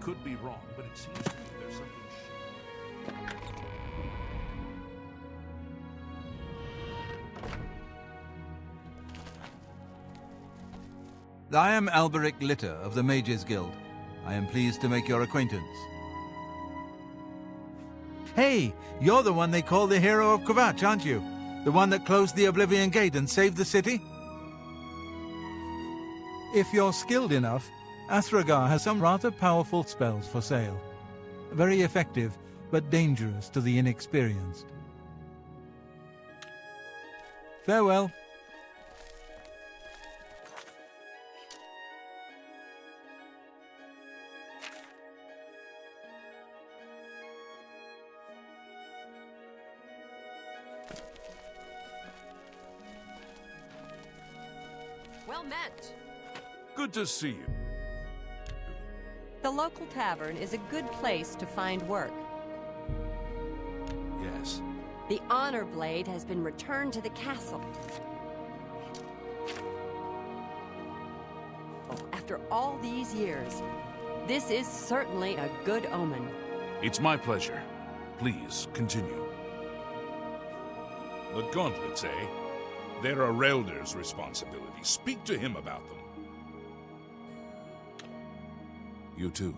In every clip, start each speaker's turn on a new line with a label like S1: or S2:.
S1: could be wrong, but it seems to me there's something...
S2: I am Alberic Litter of the Mages Guild. I am pleased to make your acquaintance. Hey, you're the one they call the hero of Kvatch, aren't you? The one that closed the Oblivion Gate and saved the city? If you're skilled enough, Athragar has some rather powerful spells for sale. Very effective, but dangerous to the inexperienced. Farewell.
S3: Well met.
S1: Good to see you.
S3: The local tavern is a good place to find work.
S1: Yes.
S3: The Honor Blade has been returned to the castle. Oh, after all these years, this is certainly a good omen.
S1: It's my pleasure. Please, continue. The gauntlets, eh? They're a Relder's responsibility. Speak to him about them. You too.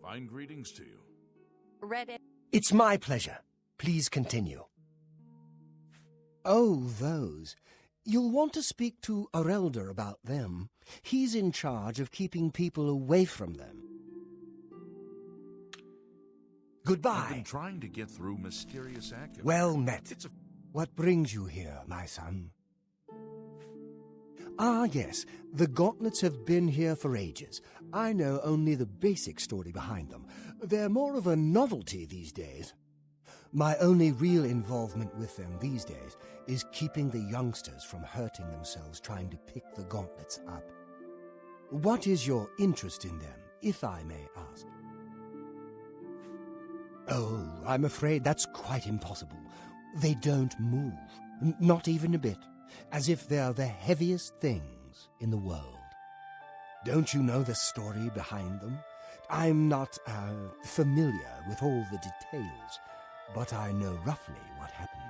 S1: Fine greetings to you.
S3: Read.
S4: It's my pleasure. Please continue. Oh, those. You'll want to speak to Arelder about them. He's in charge of keeping people away from them. Goodbye.
S1: I've been trying to get through mysterious activity.
S4: Well met. What brings you here, my son? Ah, yes. The gauntlets have been here for ages. I know only the basic story behind them. They're more of a novelty these days. My only real involvement with them these days is keeping the youngsters from hurting themselves trying to pick the gauntlets up. What is your interest in them, if I may ask? Oh, I'm afraid that's quite impossible. They don't move, not even a bit, as if they're the heaviest things in the world. Don't you know the story behind them? I'm not familiar with all the details, but I know roughly what happened.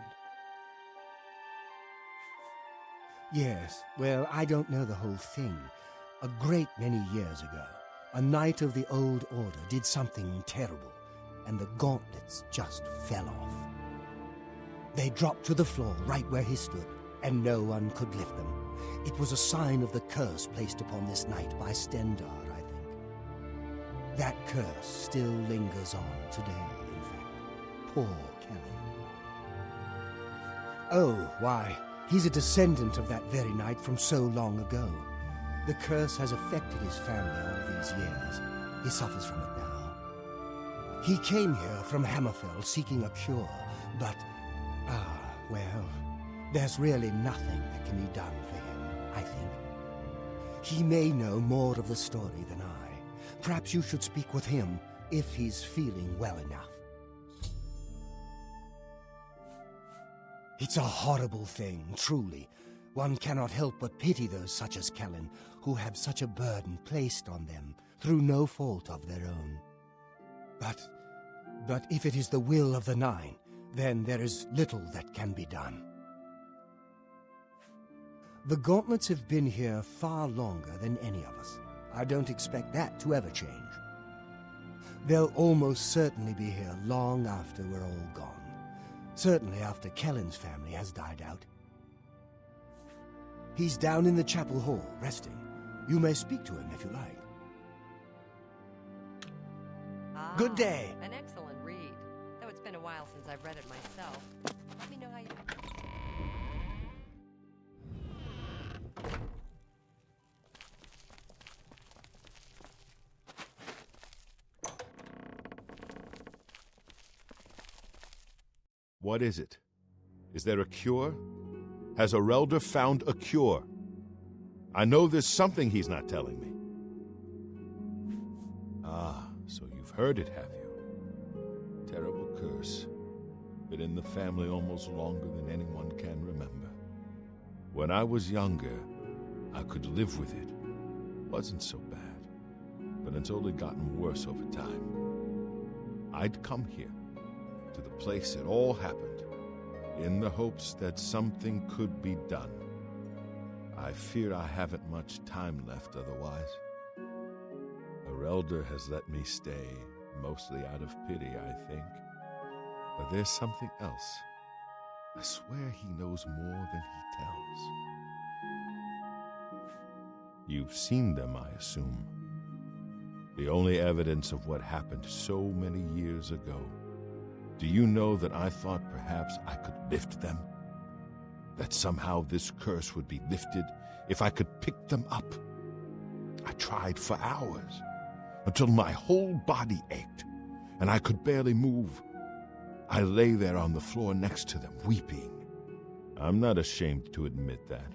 S4: Yes, well, I don't know the whole thing. A great many years ago, a knight of the Old Order did something terrible, and the gauntlets just fell off. They dropped to the floor right where he stood, and no one could lift them. It was a sign of the curse placed upon this knight by Stendarr, I think. That curse still lingers on today, in fact. Poor Kellen. Oh, why, he's a descendant of that very knight from so long ago. The curse has affected his family all these years. He suffers from it now. He came here from Hammerfell seeking a cure, but, well, there's really nothing that can be done for him, I think. He may know more of the story than I. Perhaps you should speak with him if he's feeling well enough. It's a horrible thing, truly. One cannot help but pity those such as Kellen, who have such a burden placed on them through no fault of their own. But if it is the will of the Nine, then there is little that can be done. The gauntlets have been here far longer than any of us. I don't expect that to ever change. They'll almost certainly be here long after we're all gone. Certainly after Kellen's family has died out. He's down in the chapel hall, resting. You may speak to him if you like. Good day.
S3: An excellent read. Though it's been a while since I've read it myself. Let me know how you...
S5: What is it? Is there a cure? Has Arelder found a cure? I know there's something he's not telling me. Ah, so you've heard it, have you? Terrible curse. been in the family almost longer than anyone can remember. When I was younger, I could live with it. Wasn't so bad. But it's only gotten worse over time. I'd come here, to the place it all happened, in the hopes that something could be done. I fear I haven't much time left otherwise. Our elder has let me stay, mostly out of pity, I think. But there's something else. I swear he knows more than he tells. You've seen them, I assume. The only evidence of what happened so many years ago. Do you know that I thought perhaps I could lift them? That somehow this curse would be lifted if I could pick them up? I tried for hours, until my whole body ached, and I could barely move. I lay there on the floor next to them, weeping. I'm not ashamed to admit that.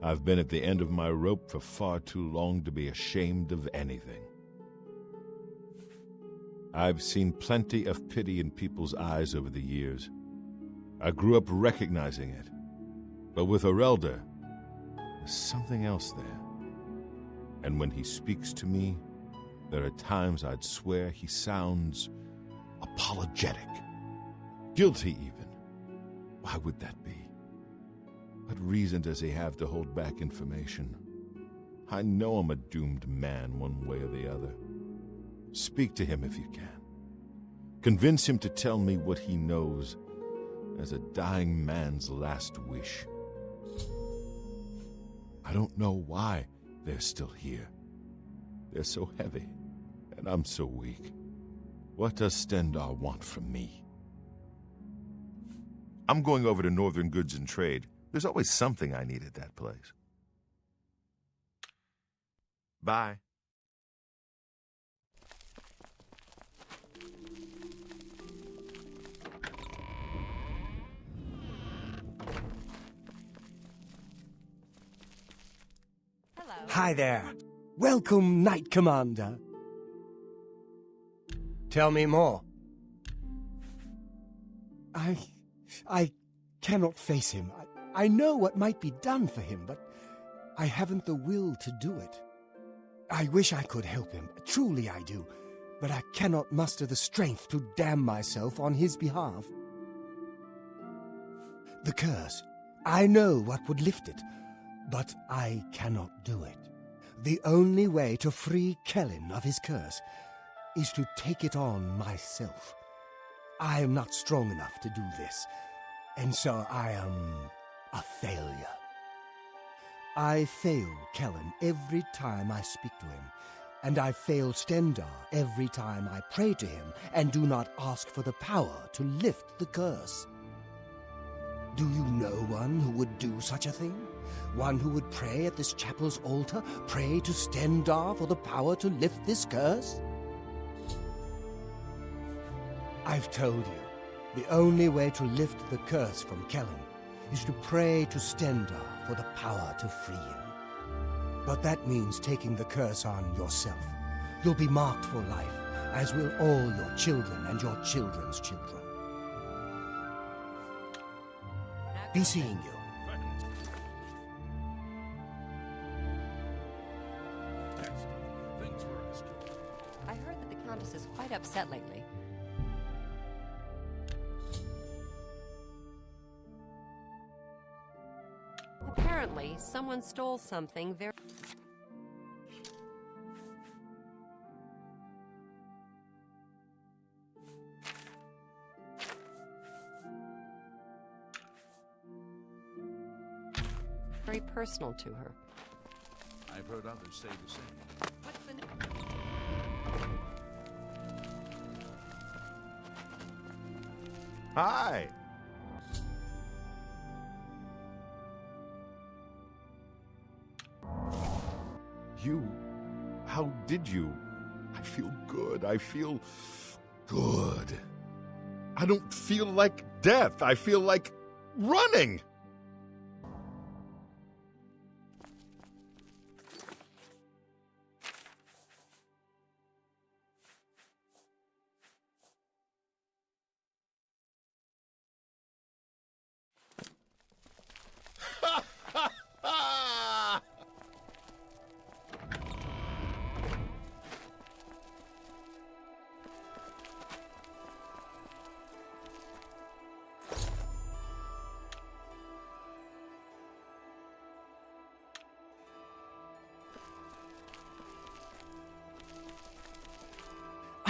S5: I've been at the end of my rope for far too long to be ashamed of anything. I've seen plenty of pity in people's eyes over the years. I grew up recognizing it. But with Arelder, there's something else there. And when he speaks to me, there are times I'd swear he sounds apologetic. Guilty, even. Why would that be? What reason does he have to hold back information? I know I'm a doomed man one way or the other. Speak to him if you can. Convince him to tell me what he knows as a dying man's last wish. I don't know why they're still here. They're so heavy, and I'm so weak. What does Stendarr want from me? I'm going over to Northern Goods and Trade. There's always something I need at that place. Bye.
S3: Hello.
S4: Hi there. Welcome, Knight Commander. Tell me more. I cannot face him. I know what might be done for him, but I haven't the will to do it. I wish I could help him. Truly I do. But I cannot muster the strength to damn myself on his behalf. The curse. I know what would lift it, but I cannot do it. The only way to free Kellen of his curse is to take it on myself. I am not strong enough to do this, and so I am a failure. I fail Kellen every time I speak to him, and I fail Stendarr every time I pray to him and do not ask for the power to lift the curse. Do you know one who would do such a thing? One who would pray at this chapel's altar, pray to Stendarr for the power to lift this curse? I've told you, the only way to lift the curse from Kellen is to pray to Stendarr for the power to free him. But that means taking the curse on yourself. You'll be marked for life, as will all your children and your children's children. Be seeing you.
S1: Thanks for asking.
S3: I heard that the Countess is quite upset lately. Apparently, someone stole something very... very personal to her.
S1: I've heard others say the same.
S3: What's the...
S5: Hi! How did you? I feel good. I feel good. I don't feel like death. I feel like running.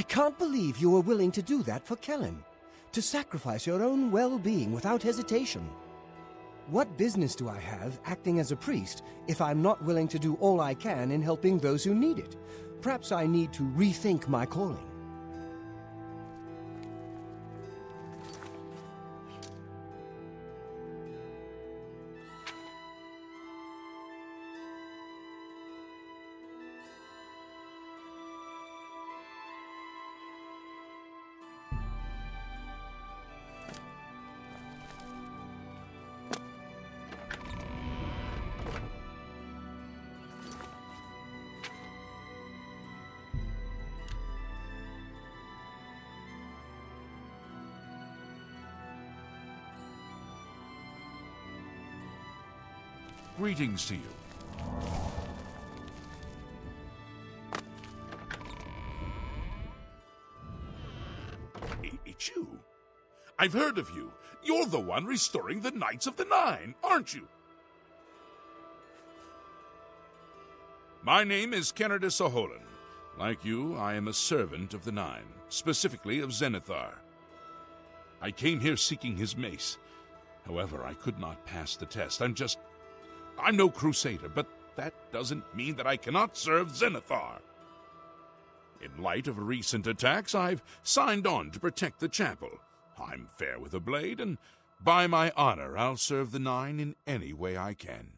S4: can't believe you were willing to do that for Kellen. To sacrifice your own well-being without hesitation. What business do I have acting as a priest if I'm not willing to do all I can in helping those who need it? Perhaps I need to rethink my calling.
S1: Greetings to you. It's you. I've heard of you. You're the one restoring the Knights of the Nine, aren't you? My name is Kennardus O'Holan. Like you, I am a servant of the Nine, specifically of Zenithar. I came here seeking his mace. However, I could not pass the test. I'm no crusader, but that doesn't mean that I cannot serve Zenithar. In light of recent attacks, I've signed on to protect the chapel. I'm fair with a blade, and by my honor, I'll serve the Nine in any way I can.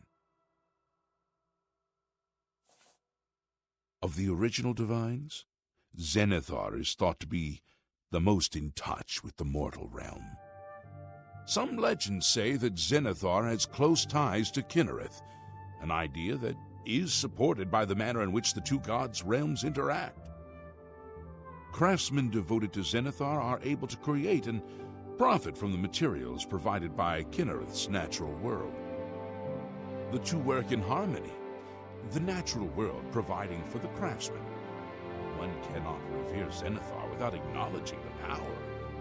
S1: Of the original divines, Zenithar is thought to be the most in touch with the mortal realm. Some legends say that Zenithar has close ties to Kinnereth, an idea that is supported by the manner in which the two gods' realms interact. Craftsmen devoted to Zenithar are able to create and profit from the materials provided by Kinnereth's natural world. The two work in harmony, the natural world providing for the craftsman. One cannot revere Zenithar without acknowledging the power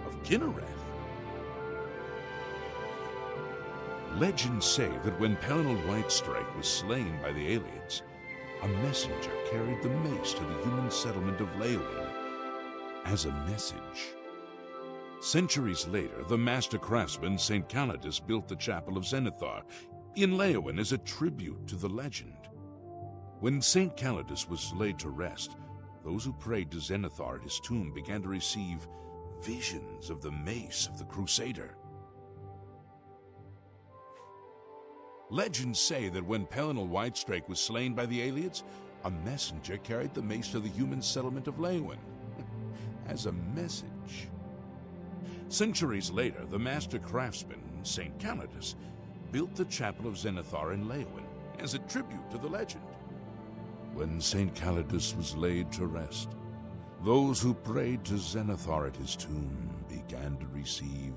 S1: of Kinnereth. Legends say that when Pelinal Whitestrike was slain by the aliens, a messenger carried the mace to the human settlement of Leowin as a message. Centuries later, the master craftsman St. Calidus built the Chapel of Zenithar in Leowin as a tribute to the legend. When St. Calidus was laid to rest, those who prayed to Zenithar at his tomb began to receive visions of the mace of the Crusader. Legends say that when Pelinal Whitestrake was slain by the aliens, a messenger carried the mace to the human settlement of Leowin as a message. Centuries later, the master craftsman, St. Calidus, built the Chapel of Zenithar in Leowin as a tribute to the legend. When St. Calidus was laid to rest, those who prayed to Zenithar at his tomb began to receive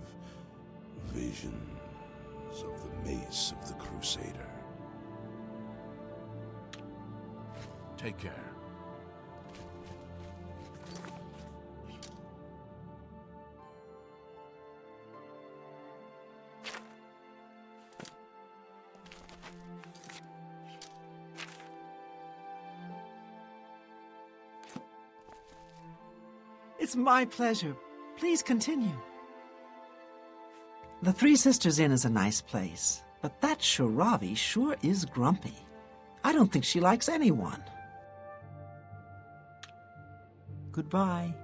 S1: visions of the mace of the Crusader. Take care.
S6: It's my pleasure. Please continue. The Three Sisters Inn is a nice place, but that Shiravi sure is grumpy. I don't think she likes anyone. Goodbye.